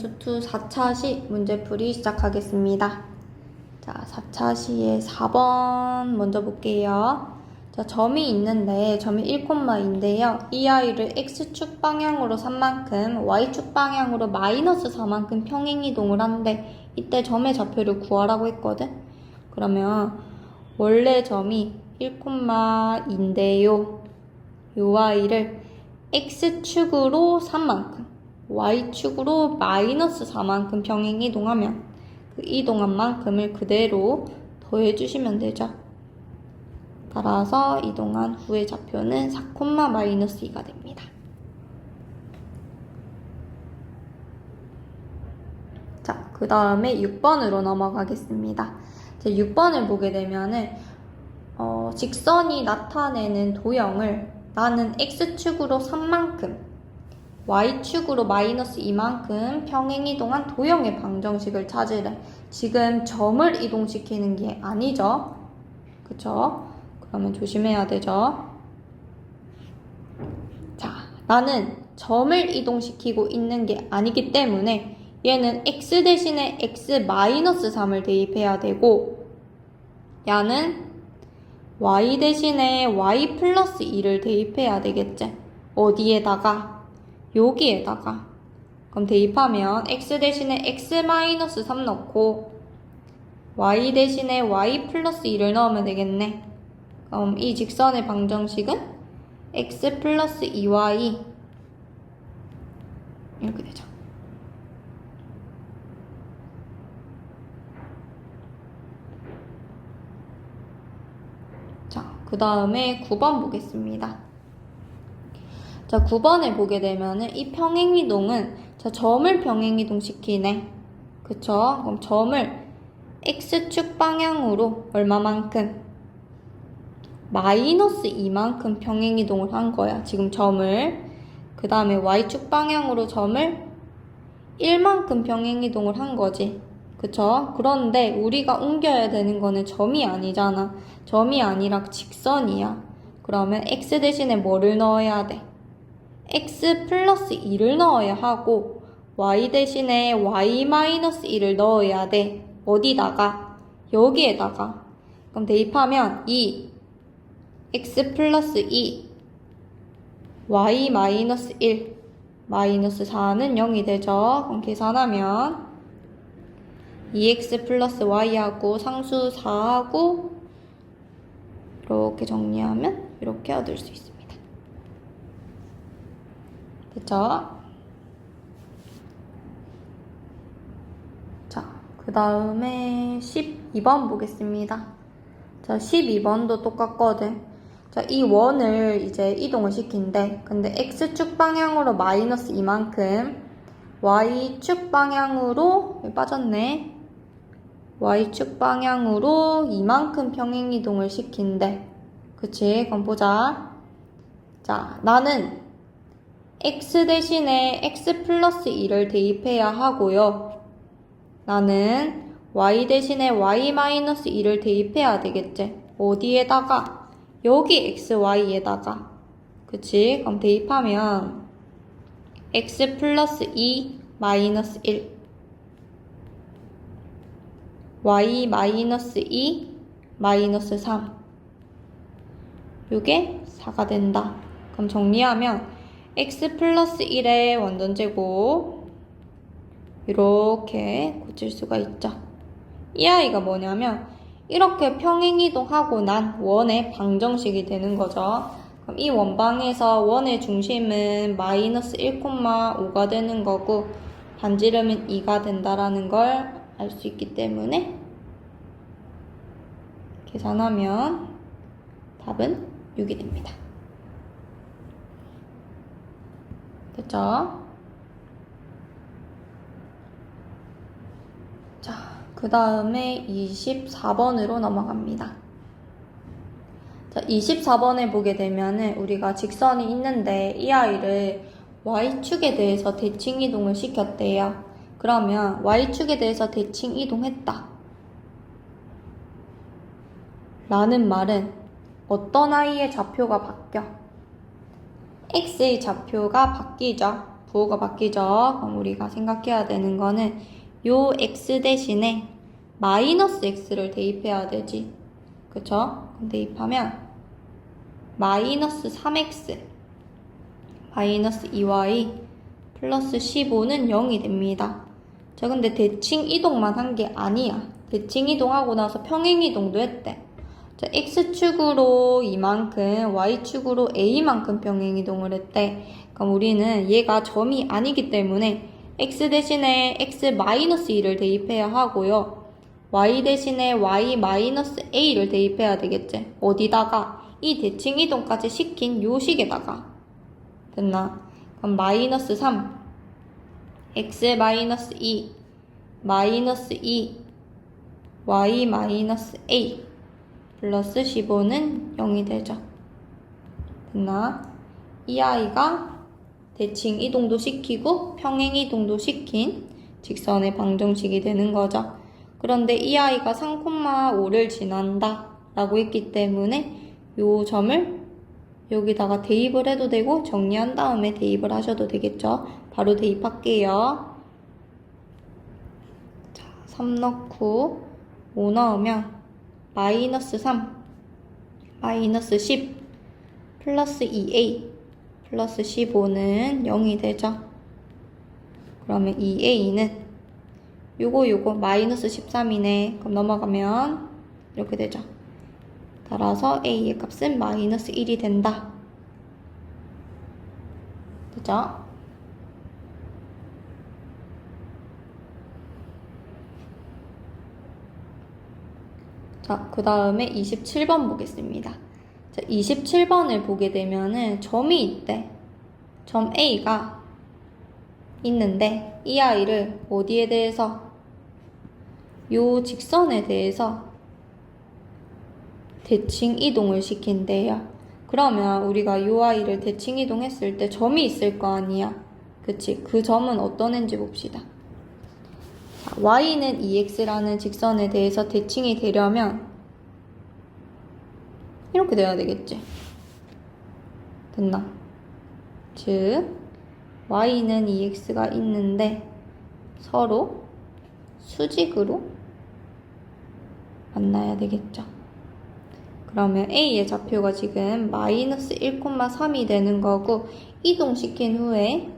운수2 4차 시 문제풀이 시작하겠습니다. 자, 4차 시의 4번 먼저 볼게요. 자, 점이 있는데 점이 1,2인데요. 이 아이를 x축 방향으로 3만큼, y축 방향으로 마이너스 4만큼 평행이동을 한대. 이때 점의 좌표를 구하라고 했거든. 그러면 원래 점이 1,2인데요. 요 아이를 x축으로 3만큼, y축으로 마이너스 4만큼 평행 이동하면 그 이동한 만큼을 그대로 더해주시면 되죠. 따라서 이동한 후의 좌표는 4,-2가 됩니다. 자, 그 다음에 6번으로 넘어가겠습니다. 6번을 보게 되면은 직선이 나타내는 도형을 나는 x축으로 3만큼, y축으로 마이너스 2만큼 평행이동한 도형의 방정식을 찾으래. 지금 점을 이동시키는 게 아니죠. 그쵸? 그러면 조심해야 되죠. 자, 나는 점을 이동시키고 있는 게 아니기 때문에 얘는 x 대신에 x-3을 대입해야 되고, 얘는 y 대신에 y 플러스 2를 대입해야 되겠지. 어디에다가? 여기에다가. 그럼 대입하면 x 대신에 x-3 넣고 y 대신에 y 플러스 2를 넣으면 되겠네. 그럼 이 직선의 방정식은 x 플러스 2y 이렇게 되죠. 자, 그 다음에 9번 보겠습니다. 자, 9번에 보게 되면은 이 평행이동은 자, 점을 평행이동 시키네. 그쵸? 그럼 점을 x축 방향으로 얼마만큼? 마이너스 2만큼 평행이동을 한 거야. 지금 점을. 그 다음에 y축 방향으로 점을 1만큼 평행이동을 한 거지. 그쵸? 그런데 우리가 옮겨야 되는 거는 점이 아니잖아. 점이 아니라 직선이야. 그러면 x 대신에 뭐를 넣어야 돼? x 플러스 2를 넣어야 하고 y 대신에 y 마이너스 2를 넣어야 돼. 어디다가? 여기에다가. 그럼 대입하면 2 x 플러스 2 y 마이너스 1 마이너스 4는 0이 되죠. 그럼 계산하면 2x 플러스 y하고 상수 4하고 이렇게 정리하면 이렇게 얻을 수 있습니다. 됐죠? 자, 그 다음에 12번 보겠습니다. 자, 12번도 똑같거든. 자, 이 원을 이제 이동을 시킨대. 근데 x축 방향으로 마이너스 2만큼, y축 방향으로, 빠졌네. y축 방향으로 이만큼 평행이동을 시킨대. 그치? 그럼 보자. 자, 나는 x 대신에 x 플러스 2를 대입해야 하고요. 나는 y 대신에 y 마이너스 2를 대입해야 되겠지. 어디에다가? 여기 xy에다가. 그치? 그럼 대입하면 x 플러스 2 마이너스 1 y 마이너스 2 마이너스 3 요게 4가 된다. 그럼 정리하면 x 플러스 1의 원전제곱 이렇게 고칠 수가 있죠. 이 아이가 뭐냐면 이렇게 평행이동하고 난 원의 방정식이 되는 거죠. 그럼 이 원방에서 원의 중심은 마이너스 1,5가 되는 거고 반지름은 2가 된다라는 걸 알 수 있기 때문에 계산하면 답은 6이 됩니다. 됐죠? 자, 그 다음에 24번으로 넘어갑니다. 자, 24번에 보게 되면은 우리가 직선이 있는데 이 아이를 y축에 대해서 대칭 이동을 시켰대요. 그러면 y축에 대해서 대칭 이동했다 라는 말은 어떤 아이의 좌표가 바뀌어? x의 좌표가 바뀌죠. 부호가 바뀌죠. 그럼 우리가 생각해야 되는 거는 요 x 대신에 마이너스 x를 대입해야 되지. 그쵸? 그럼 대입하면 마이너스 3x 마이너스 2y 플러스 15는 0이 됩니다. 자, 근데 대칭 이동만 한 게 아니야. 대칭 이동하고 나서 평행 이동도 했대. 자, x축으로 이만큼, y축으로 a만큼 평행 이동을 했대. 그럼 우리는 얘가 점이 아니기 때문에 x 대신에 x-2를 대입해야 하고요. y 대신에 y-a를 대입해야 되겠지. 어디다가? 이 대칭 이동까지 시킨 요 식에다가. 됐나? 그럼 마이너스 3, x-2, 마이너스 2, y-a 플러스 15는 0이 되죠. 됐나? 이 아이가 대칭 이동도 시키고 평행 이동도 시킨 직선의 방정식이 되는 거죠. 그런데 이 아이가 3,5를 지난다 라고 했기 때문에 요 점을 여기다가 대입을 해도 되고 정리한 다음에 대입을 하셔도 되겠죠. 바로 대입할게요. 자, 3 넣고 5 넣으면 마이너스 3, 마이너스 10, 플러스 2a, 플러스 15는 0이 되죠. 그러면 2a는 요거 마이너스 13이네. 그럼 넘어가면 이렇게 되죠. 따라서 a의 값은 마이너스 1이 된다. 그죠? 자, 그 다음에 27번 보겠습니다. 자, 27번을 보게 되면은 점이 있대. 점 A가 있는데 이 아이를 어디에 대해서? 요 직선에 대해서 대칭 이동을 시킨대요. 그러면 우리가 요 아이를 대칭 이동했을 때 점이 있을 거 아니야. 그치? 그 점은 어떤 애인지 봅시다. 자, y는 2x라는 직선에 대해서 대칭이 되려면 이렇게 돼야 되겠지. 됐나? 즉 y는 2x가 있는데 서로 수직으로 만나야 되겠죠. 그러면 a의 좌표가 지금 마이너스 1,3이 되는 거고 이동시킨 후에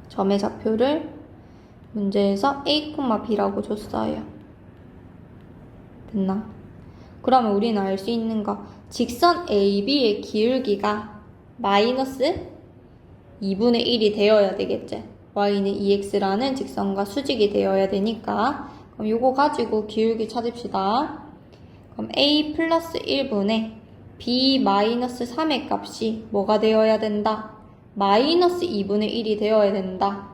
점의 좌표를 문제에서 a,b라고 줬어요. 됐나? 그러면 우리는 알 수 있는 거 직선 AB의 기울기가 마이너스 2분의 1이 되어야 되겠지. y는 2x라는 직선과 수직이 되어야 되니까 그럼 요거 가지고 기울기 찾읍시다. 그럼 a 플러스 1분의 b 마이너스 3의 값이 뭐가 되어야 된다? 마이너스 2분의 1이 되어야 된다.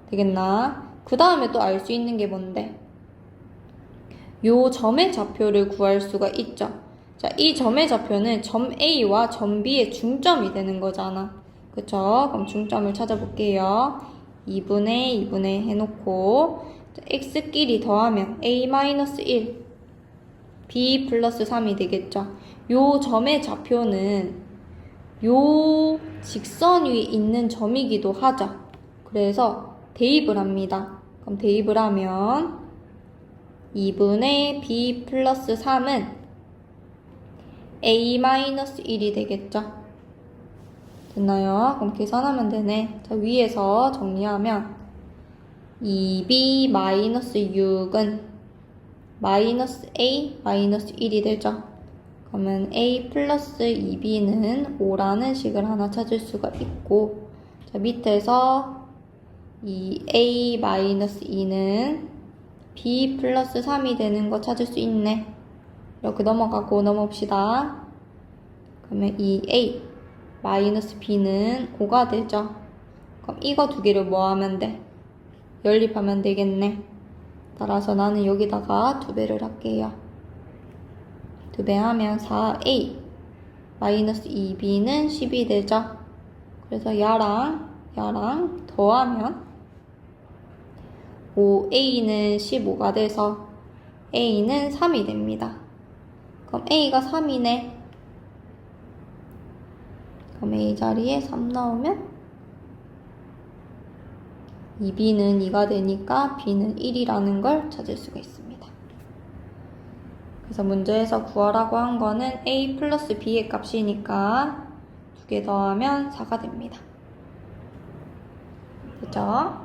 되겠나? 그 다음에 또 알 수 있는 게 뭔데? 요 점의 좌표를 구할 수가 있죠. 자, 이 점의 좌표는 점 A와 점 B의 중점이 되는 거잖아. 그쵸? 그럼 중점을 찾아볼게요. 2분의 해놓고 x끼리 더하면 a-1, b 플러스 3이 되겠죠. 요 점의 좌표는 요 직선 위에 있는 점이기도 하죠. 그래서 대입을 합니다. 그럼 대입을 하면 2분의 b 플러스 3은 a-1이 되겠죠. 됐나요? 그럼 계산하면 되네. 자, 위에서 정리하면 2b-6은 마이너스 a 마이너스 1이 되죠. 그러면 a 플러스 2b는 5라는 식을 하나 찾을 수가 있고, 자, 밑에서 이 a 마이너스 2는 b 플러스 3이 되는 거 찾을 수 있네. 이렇게 넘어가고 넘어봅시다. 그러면 이 a 마이너스 b는 5가 되죠. 그럼 이거 두 개를 뭐 하면 돼? 연립하면 되겠네. 따라서 나는 여기다가 2배를 할게요. 2배 하면 4a 마이너스 2b는 10이 되죠. 그래서 야랑 더하면 5a는 15가 돼서 a는 3이 됩니다. 그럼 a가 3이네. 그럼 a 자리에 3 넣으면 2b는 2가 되니까 b는 1이라는 걸 찾을 수가 있습니다. 그래서 문제에서 구하라고 한 거는 a 플러스 b의 값이니까 2개 더하면 4가 됩니다. 됐죠?